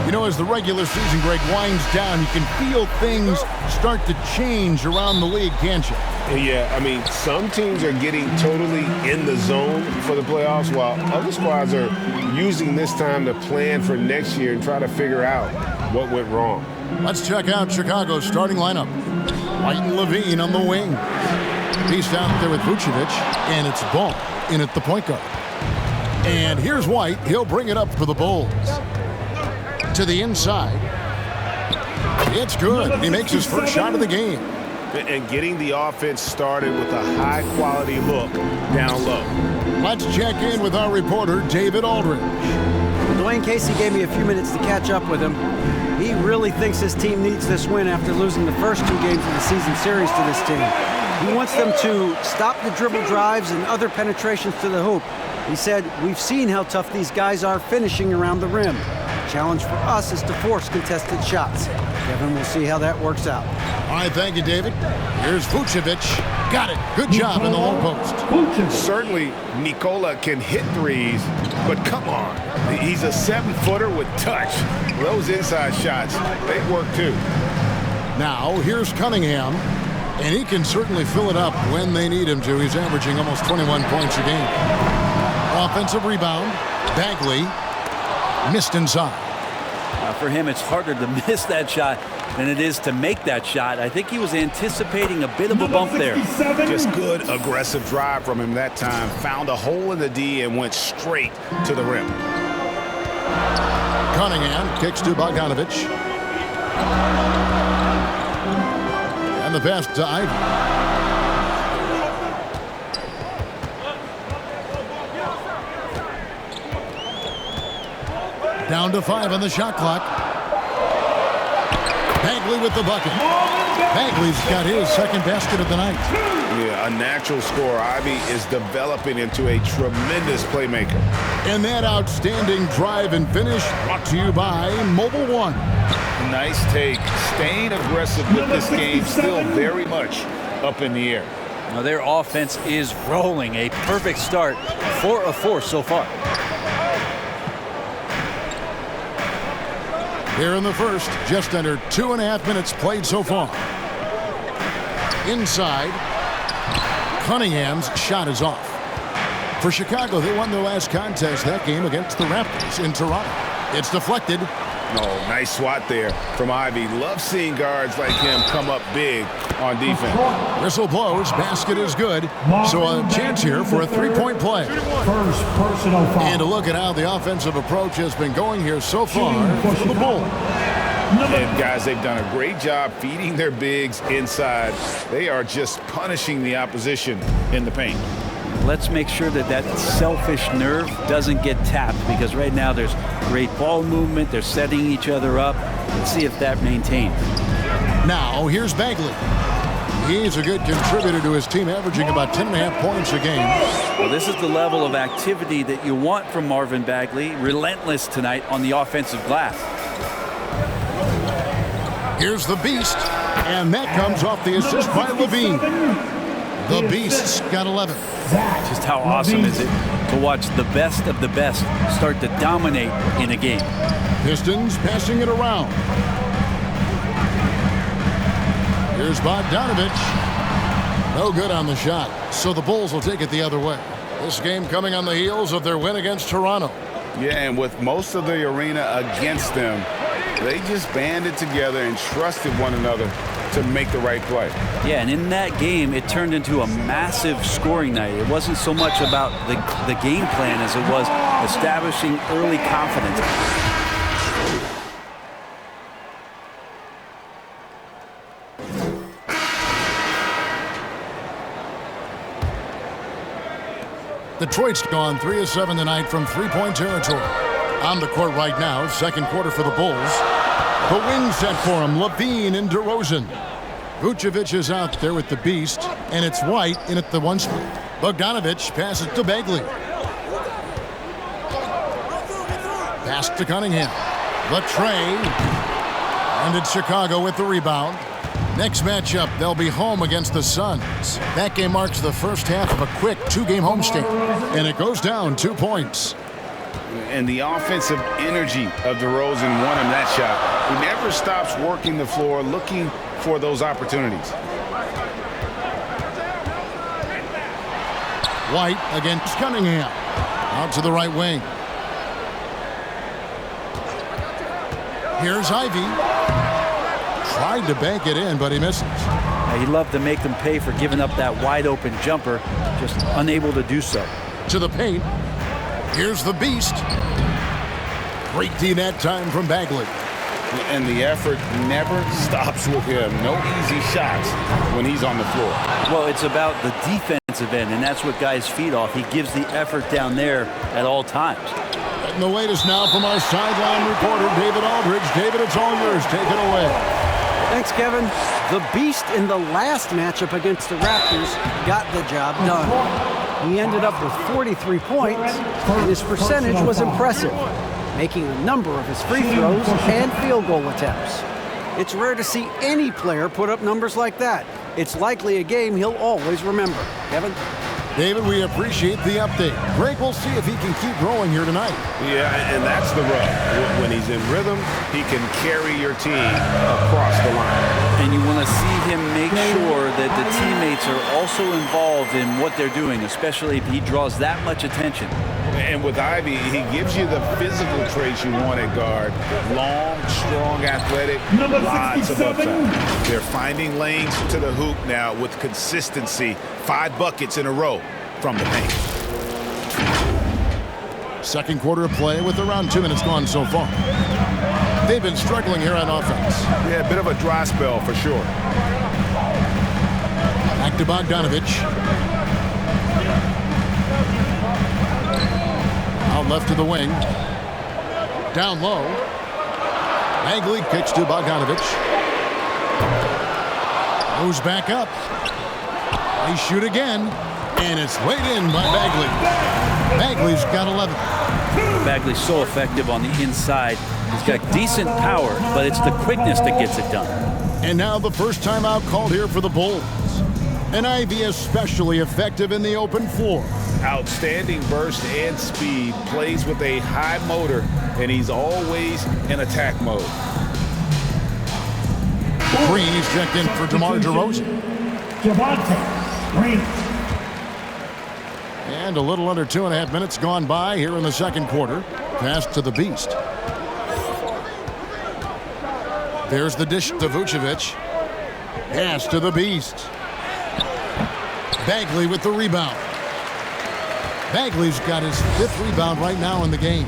You know, as the regular season break winds down, you can feel things start to change around the league, can't you? Yeah, I mean, some teams are getting totally in the zone for the playoffs, while other squads are using this time to plan for next year and try to figure out what went wrong. Let's check out Chicago's starting lineup. White and Levine on the wing. Beast out there with Vucevic, and it's Ball in at the point guard. And here's White. He'll bring it up for the Bulls. To the inside. It's good. He makes his first shot of the game. And getting the offense started with a high-quality look down low. Let's check in with our reporter, David Aldridge. Dwayne Casey gave me a few minutes to catch up with him. He really thinks his team needs this win after losing the first 2 games of the season series to this team. He wants them to stop the dribble drives and other penetrations to the hoop. He said, "We've seen how tough these guys are finishing around the rim. The challenge for us is to force contested shots." Kevin, we'll see how that works out. All right, thank you, David. Here's Vucevic. Got it. Good job in the low post. Certainly, Nikola can hit threes, but come on. He's a 7-footer with touch. Those inside shots, they work too. Now, here's Cunningham, and he can certainly fill it up when they need him to. He's averaging almost 21 points a game. Offensive rebound. Bagley missed inside. For him, it's harder to miss that shot than it is to make that shot. I think he was anticipating a bit of a bump there. Just good aggressive drive from him that time. Found a hole in the D and went straight to the rim. Cunningham kicks to Bogdanovich. And the pass to Ivy. Down to 5 on the shot clock. Bagley with the bucket. Bagley's got his second basket of the night. Yeah, a natural scorer. Ivy is developing into a tremendous playmaker. And that outstanding drive and finish brought to you by Mobile One. Nice take. Staying aggressive with this game, still very much up in the air. Now their offense is rolling. A perfect start. 4 of 4 so far. Here in the first, just under 2.5 minutes played so far. Inside, Cunningham's shot is off. For Chicago, they won their last contest that game against the Raptors in Toronto. It's deflected. Oh, nice swat there from Ivy. Love seeing guards like him come up big on defense. Whistle blows. Basket is good. So a chance here for a 3-point play. First personal foul. And a look at how the offensive approach has been going here so far for the Bulls. And guys, they've done a great job feeding their bigs inside. They are just punishing the opposition in the paint. Let's make sure that that selfish nerve doesn't get tapped, because right now there's great ball movement. They're setting each other up. Let's see if that maintains. Now, here's Bagley. He's a good contributor to his team, averaging about 10.5 points a game. Well, this is the level of activity that you want from Marvin Bagley. Relentless tonight on the offensive glass. Here's the Beast, and that comes off the assist by Levine. The Beast's got 11. Just how awesome is it to watch the best of the best start to dominate in a game. Pistons passing it around. Here's Bogdanovich. No good on the shot, so the Bulls will take it the other way. This game coming on the heels of their win against Toronto. Yeah, and with most of the arena against them, they just banded together and trusted one another to make the right play. Yeah, and in that game, it turned into a massive scoring night. It wasn't so much about the game plan as it was establishing early confidence. Detroit's gone 3 of 7 tonight from 3-point territory. On the court right now, second quarter for the Bulls. The wing set for him, Levine and DeRozan. Vucevic is out there with the Beast, and it's White in at the 1 spot. Bogdanovich passes to Bagley. Pass to Cunningham. The tray. And it's Chicago with the rebound. Next matchup, they'll be home against the Suns. That game marks the first half of a quick 2-game homestand, and it goes down 2 points. And the offensive energy of DeRozan won him that shot. He never stops working the floor, looking for those opportunities. White against Cunningham. Out to the right wing. Here's Ivy. Tried to bank it in, but he misses. He loved to make them pay for giving up that wide-open jumper, just unable to do so. To the paint. Here's the beast. Great D that time from Bagley. And the effort never stops with him. No easy shots when he's on the floor. Well, it's about the defensive end, and that's what guys feed off. He gives the effort down there at all times. And the latest now from our sideline reporter, David Aldridge. David, it's all yours. Take it away. Thanks, Kevin. The Beast in the last matchup against the Raptors got the job done. He ended up with 43 points, and his percentage was impressive, making a number of his free throws and field goal attempts. It's rare to see any player put up numbers like that. It's likely a game he'll always remember. Kevin? David, we appreciate the update. Greg, we'll see if he can keep growing here tonight. Yeah, and that's the rub. When he's in rhythm, he can carry your team across the line. And you want to see him make sure that the teammates are also involved in what they're doing, especially if he draws that much attention. And with Ivy, he gives you the physical traits you want at guard. Long, strong, athletic, lots of upside. They're finding lanes to the hoop now with consistency. 5 buckets in a row from the paint. Second quarter of play with around 2 minutes gone so far. They've been struggling here on offense. Yeah, a bit of a dry spell for sure. Back to Bogdanovich. Out left to the wing. Down low. Bagley kicks to Bogdanovich. Goes back up. They shoot again. And it's laid in by Bagley. Bagley's got 11. Bagley's so effective on the inside. He's got decent power, but it's the quickness that gets it done. And now the first timeout called here for the Bulls. And Ivy especially effective in the open floor. Outstanding burst and speed, plays with a high motor, and he's always in attack mode. Green is checked in for DeMar DeRozan. Green. And a little under 2.5 minutes gone by here in the second quarter. Pass to the Beast. There's the dish to Vucevic. Pass to the Beast. Bagley with the rebound. Bagley's got his 5th rebound right now in the game.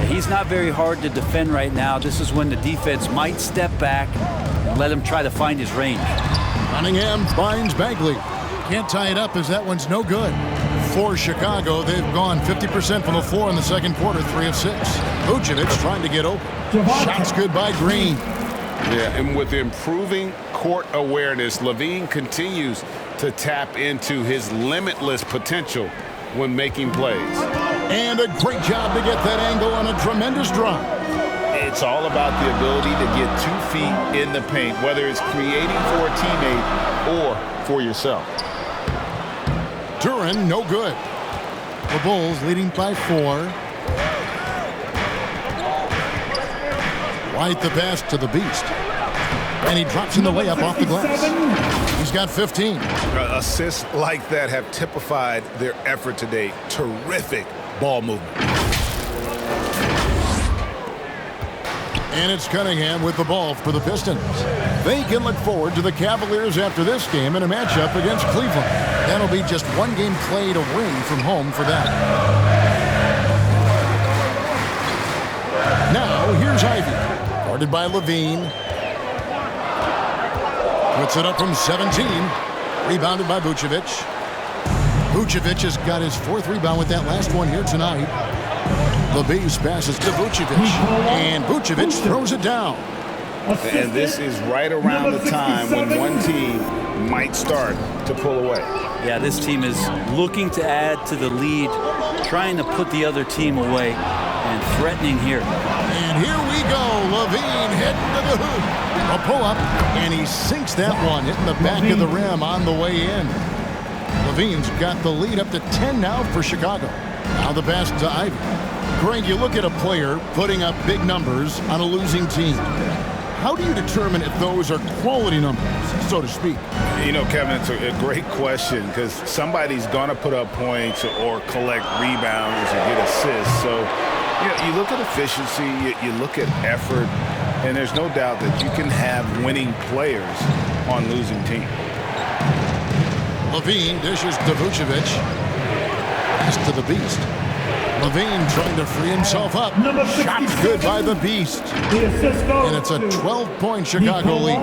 He's not very hard to defend right now. This is when the defense might step back and let him try to find his range. Cunningham finds Bagley. Can't tie it up as that one's no good. For Chicago, they've gone 50% from the floor in the second quarter, 3 of 6. Vucevic trying to get open. Shots good by Green. Yeah, and with improving court awareness, Levine continues to tap into his limitless potential when making plays. And a great job to get that angle on a tremendous drive. It's all about the ability to get 2 feet in the paint, whether it's creating for a teammate or for yourself. Duran, no good. The Bulls leading by 4. White the pass to the Beast. And he drops in the layup off the glass. He's got 15. Assists like that have typified their effort today. Terrific ball movement. And it's Cunningham with the ball for the Pistons. They can look forward to the Cavaliers after this game in a matchup against Cleveland. That'll be just 1 game played away from home for them. Now, here's Ivy. Guarded by Levine. Puts it up from 17. Rebounded by Vucevic. Vucevic has got his 4th rebound with that last one here tonight. The Beast passes to Vucevic. And Vucevic throws it down. And this is right around the time when one team might start to pull away. Yeah, this team is looking to add to the lead, trying to put the other team away, and threatening here. And here we go. Levine heading to the hoop. A pull-up, and he sinks that one, hitting the back of the rim on the way in. Levine's got the lead up to 10 now for Chicago. Now the pass to Ivy. Greg, you look at a player putting up big numbers on a losing team. How do you determine if those are quality numbers, so to speak? You know, Kevin, it's a great question because somebody's going to put up points or collect rebounds or get assists. So, you know, you look at efficiency, you look at effort, and there's no doubt that you can have winning players on losing teams. Levine dishes to Vucevic. Pass to the Beast. Levine trying to free himself up. Shot good by the Beast. And it's a 12-point Chicago lead.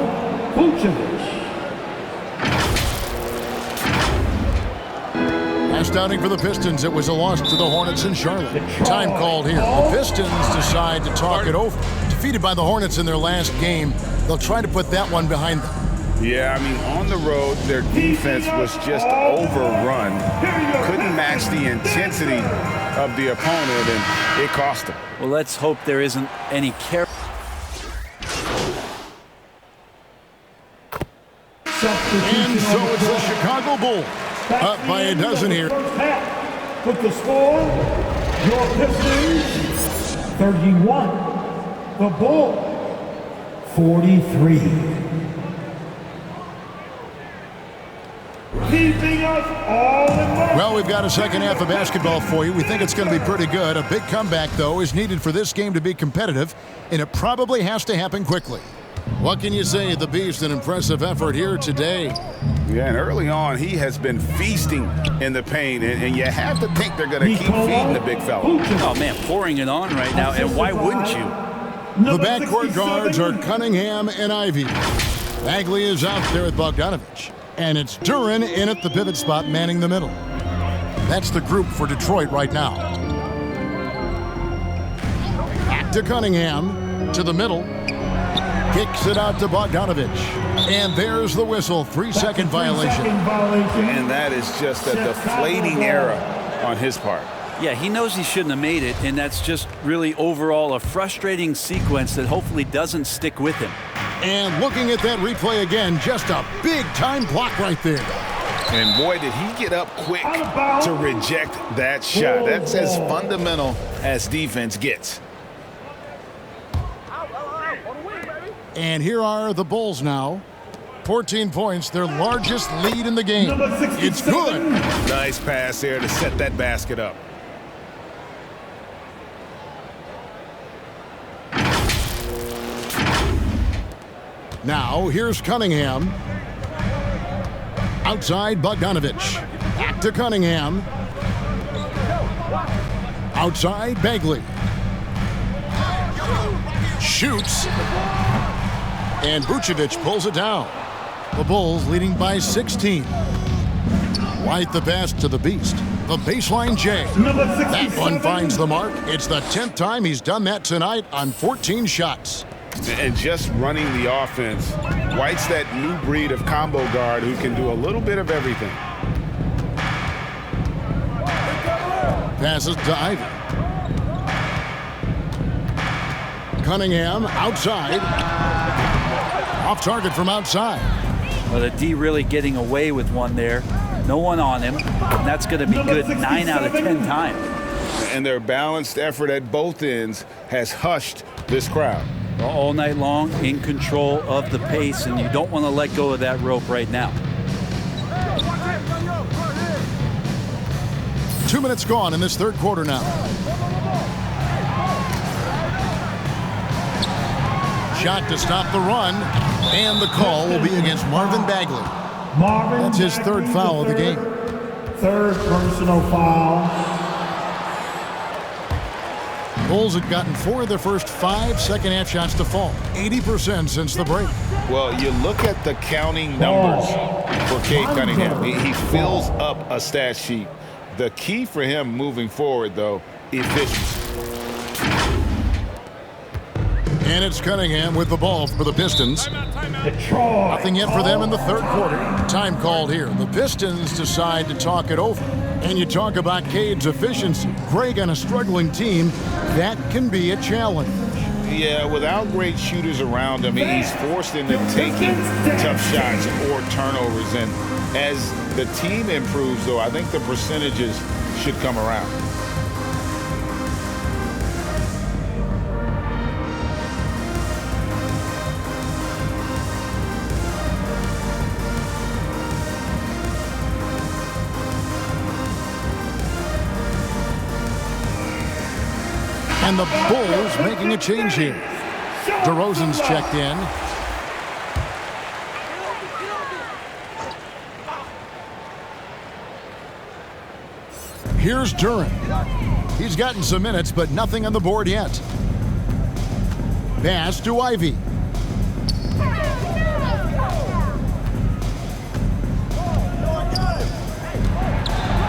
Last outing for the Pistons, it was a loss to the Hornets in Charlotte. Time called here. The Pistons decide to talk it over. Defeated by the Hornets in their last game, they'll try to put that one behind them. Yeah, I mean, on the road, their defense was just overrun. Couldn't match the intensity of the opponent, and it cost them. Well, let's hope there isn't any care. And so it's the Chicago Bulls up by a dozen here. With the score, your Pistons 31, the Bulls 43. Keeping us all in line. Well, we've got a second half of basketball for you. We think it's going to be pretty good. A big comeback, though, is needed for this game to be competitive, and it probably has to happen quickly. What can you say? The Beast, an impressive effort here today. Yeah, and early on, he has been feasting in the paint, and you have to think they're going to keep feeding the big fella. Oh, man, pouring it on right now, and why wouldn't you? The backcourt guards are Cunningham and Ivy. Bagley is out there with Bogdanovich. And it's Duran in at the pivot spot, manning the middle. That's the group for Detroit right now. Back to Cunningham, to the middle. Kicks it out to Bogdanovich. And there's the whistle, 3-second violation. And that is just a deflating error on his part. Yeah, he knows he shouldn't have made it, and that's just really overall a frustrating sequence that hopefully doesn't stick with him. And looking at that replay again, just a big-time block right there. And boy, did he get up quick to reject that shot. That's as fundamental as defense gets. And here are the Bulls now. 14 points, their largest lead in the game. It's good. Nice pass there to set that basket up. Now, here's Cunningham. Outside, Bogdanovich. Back to Cunningham. Outside, Bagley. Shoots. And Vucevic pulls it down. The Bulls leading by 16. White the pass to the Beast. The baseline J. That one finds the mark. It's the 10th time he's done that tonight on 14 shots. And just running the offense, White's that new breed of combo guard who can do a little bit of everything. Passes to Ivy. Cunningham outside. Off target from outside. Well, the D really getting away with one there. No one on him. And that's going to be good 9 out of 10 times. And their balanced effort at both ends has hushed this crowd. All night long, in control of the pace, and you don't want to let go of that rope right now. 2 minutes gone in this third quarter now. Shot to stop the run, and the call will be against Marvin Bagley. That's his third foul of the game. Third personal foul. Bulls had gotten 4 of their first 5 second-half shots to fall. 80% since the break. Well, you look at the counting numbers for Cade Cunningham. He fills up a stat sheet. The key for him moving forward, though, efficiency. And it's Cunningham with the ball for the Pistons. Nothing yet for them in the third quarter. Time called here. The Pistons decide to talk it over. And you talk about Cade's efficiency. Greg, on a struggling team, that can be a challenge. Yeah, without great shooters around him, he's forced into taking tough shots or turnovers. And as the team improves, though, I think the percentages should come around. And the Bulls making a change here. DeRozan's checked in. Here's Duran. He's gotten some minutes, but nothing on the board yet. Pass to Ivy.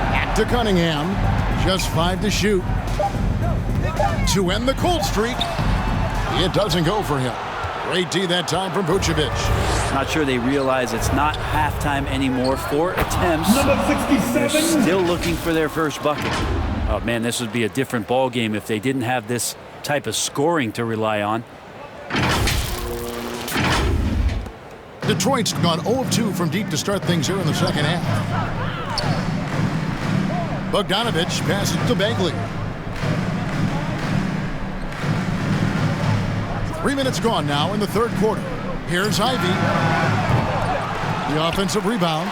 Back to Cunningham. Just 5 to shoot. To end the cold streak. It doesn't go for him. Great D that time from Vucevic. Not sure they realize it's not halftime anymore. 4 attempts. Number 67. They're still looking for their first bucket. Oh, man, this would be a different ball game if they didn't have this type of scoring to rely on. Detroit's gone 0 of 2 from deep to start things here in the second half. Bogdanovich passes to Bagley. 3 minutes gone now in the third quarter. Here's Ivy. The offensive rebound.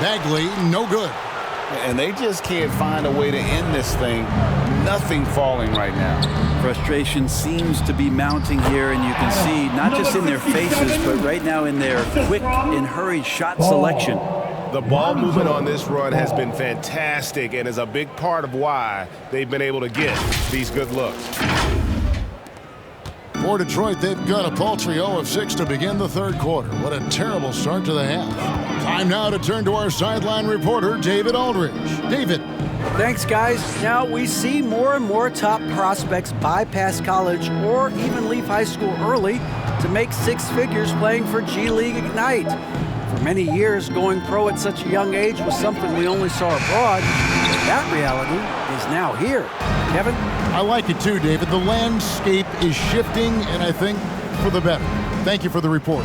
Bagley, no good. And they just can't find a way to end this thing. Nothing falling right now. Frustration seems to be mounting here, and you can see not just in their faces, but right now in their quick and hurried shot selection. The ball movement on this run has been fantastic and is a big part of why they've been able to get these good looks. For Detroit, they've got a paltry 0 of 6 to begin the third quarter. What a terrible start to the half. Time now to turn to our sideline reporter, David Aldridge. David. Thanks, guys. Now we see more and more top prospects bypass college or even leave high school early to make 6 figures playing for G League Ignite. For many years, going pro at such a young age was something we only saw abroad. That reality is now here. Kevin? I like it too, David. The landscape is shifting, and I think for the better. Thank you for the report.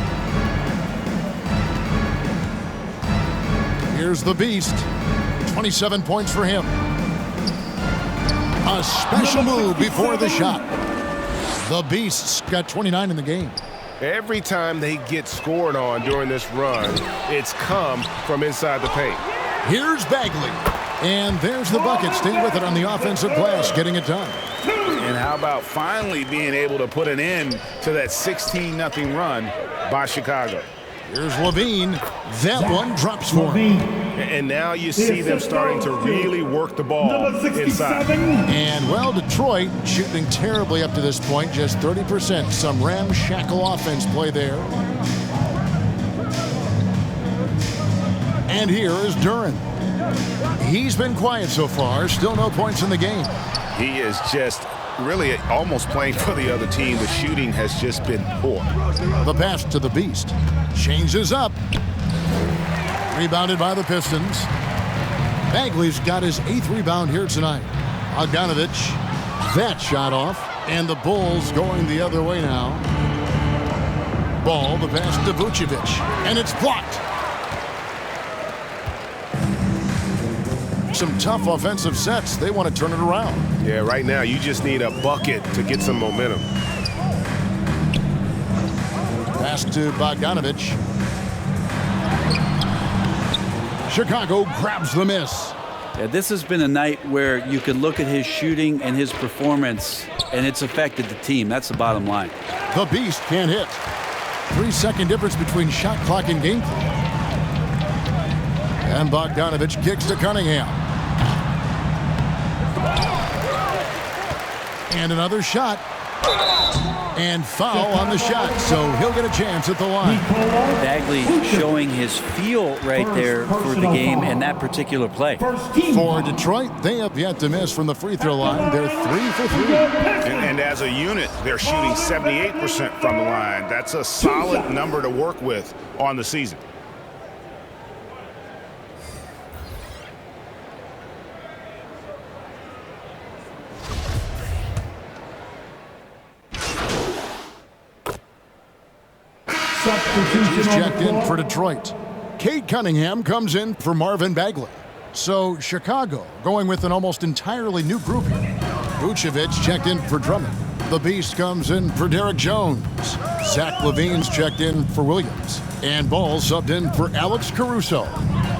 Here's the Beast. 27 points for him. A special move before the shot. The Beast's got 29 in the game. Every time they get scored on during this run, it's come from inside the paint. Here's Bagley. And there's the bucket. Stay with it on the offensive glass, getting it done. And how about finally being able to put an end to that 16-0 run by Chicago? Here's Levine. That one drops for him. And now you see them starting to really work the ball inside. And, well, Detroit shooting terribly up to this point, just 30%. Some ramshackle offense play there. And here is Duran. He's been quiet so far. Still no points in the game. He is just really almost playing for the other team. The shooting has just been poor. The pass to the Beast. Changes up. Rebounded by the Pistons. Bagley's got his 8th rebound here tonight. Bogdanovich. That shot off. And the Bulls going the other way now. Ball, the pass to Vucevic. And it's blocked. Some tough offensive sets. They want to turn it around. Yeah, right now you just need a bucket to get some momentum. Pass to Bogdanovich. Chicago grabs the miss. Yeah, this has been a night where you could look at his shooting and his performance, and it's affected the team. That's the bottom line. The Beast can't hit. 3-second difference between shot clock and game clock. And Bogdanovich kicks to Cunningham. And another shot. And foul on the shot, so he'll get a chance at the line. Bagley showing his feel right there for the game and that particular play. For Detroit, they have yet to miss from the free throw line. They're 3 for 3. And as a unit, they're shooting 78% from the line. That's a solid number to work with on the season. He's checked in for Detroit. Cade Cunningham comes in for Marvin Bagley. So Chicago going with an almost entirely new group here. Vucevic checked in for Drummond. The Beast comes in for Derek Jones. Zach LaVine's checked in for Williams. And Ball subbed in for Alex Caruso.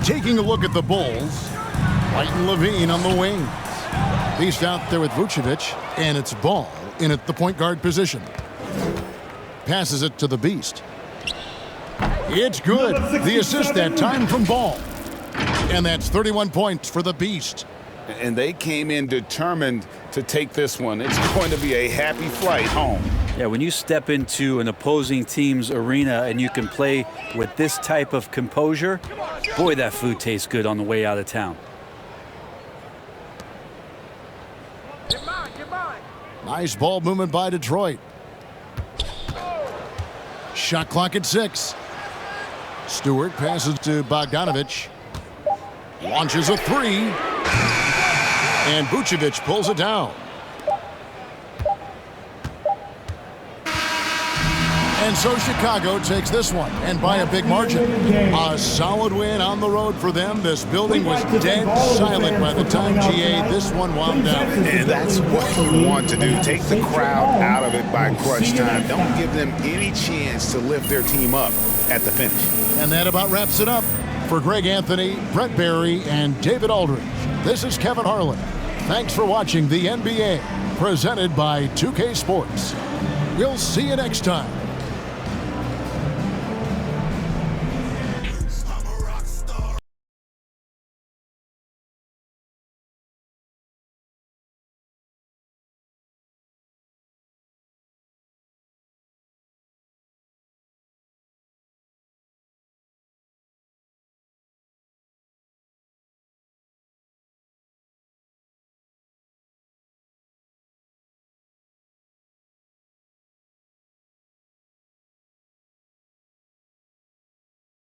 Taking a look at the Bulls, White and LaVine on the wings. Beast out there with Vucevic, and it's Ball in at the point guard position. Passes it to the Beast. It's good. The assist that time from Ball. And that's 31 points for the Beast. And they came in determined to take this one. It's going to be a happy flight home. Yeah, when you step into an opposing team's arena and you can play with this type of composure, boy, that food tastes good on the way out of town. Nice ball movement by Detroit. Shot clock at 6. Stewart passes to Bogdanovich. Launches a 3. And Vucevic pulls it down. And so Chicago takes this one, and by a big margin. A solid win on the road for them. This building was dead silent by the time GA this one wound down. And that's what you want to do. Take the crowd out of it by crunch time. Don't give them any chance to lift their team up at the finish. And that about wraps it up. For Greg Anthony, Brett Barry, and David Aldridge, this is Kevin Harlan. Thanks for watching the NBA, presented by 2K Sports. We'll see you next time